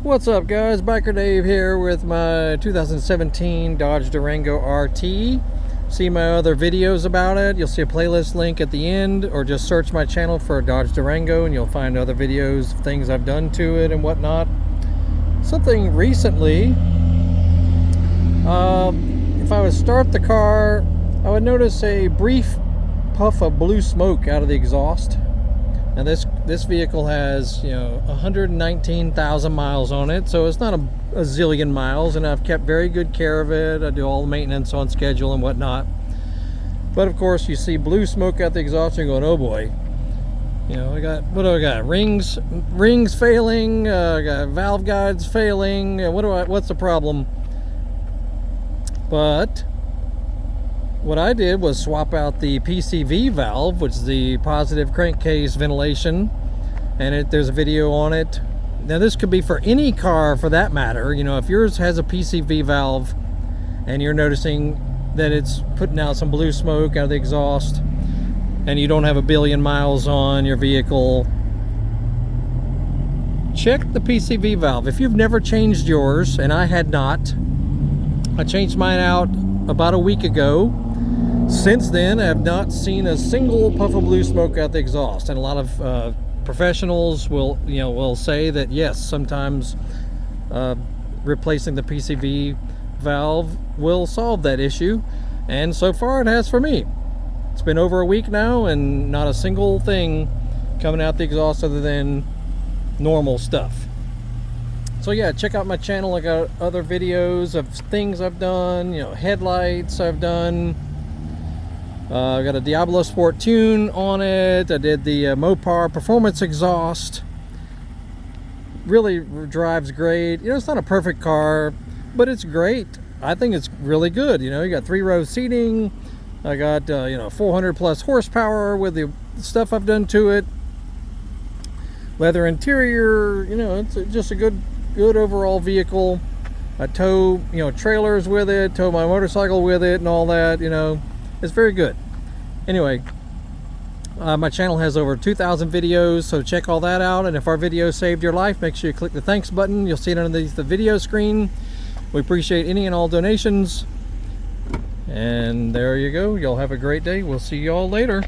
What's up, guys? Biker Dave here with my 2017 Dodge Durango RT. See my other videos about it. You'll see a playlist link at the end, or just search my channel for Dodge Durango and you'll find other videos of things I've done to it and whatnot. Something recently, if I would start the car, I would notice a brief puff of blue smoke out of the exhaust. Now this vehicle has, 119,000 miles on it, so it's not a zillion miles, and I've kept very good care of it. I do all the maintenance on schedule and whatnot. But of course, you see blue smoke out the exhaust, and you're going, oh boy. What do I got? Rings failing. I got valve guides failing. What's the problem? But what I did was swap out the PCV valve, which is the positive crankcase ventilation, and there's a video on it. Now this could be for any car for that matter. If yours has a PCV valve and you're noticing that it's putting out some blue smoke out of the exhaust and you don't have a billion miles on your vehicle, check the PCV valve. If you've never changed yours, and I had not, I changed mine out about a week ago. Since then, I have not seen a single puff of blue smoke out the exhaust, and a lot of professionals will say that yes, sometimes replacing the PCV valve will solve that issue, and so far it has for me. It's been over a week now, and not a single thing coming out the exhaust other than normal stuff. So yeah, check out my channel. I got other videos of things I've done. Headlights I've done. I got a Diablo Sport tune on it. I did the Mopar performance exhaust. Really drives great. it's not a perfect car, but it's great. I think it's really good. You got 3-row seating. I got 400 plus horsepower with the stuff I've done to it. Leather interior. It's just a good overall vehicle. I tow trailers with it, tow my motorcycle with it, and all that. It's very good. Anyway, my channel has over 2,000 videos, so check all that out. And if our video saved your life, make sure you click the thanks button. You'll see it underneath the video screen. We appreciate any and all donations. And there you go. Y'all have a great day. We'll see you all later.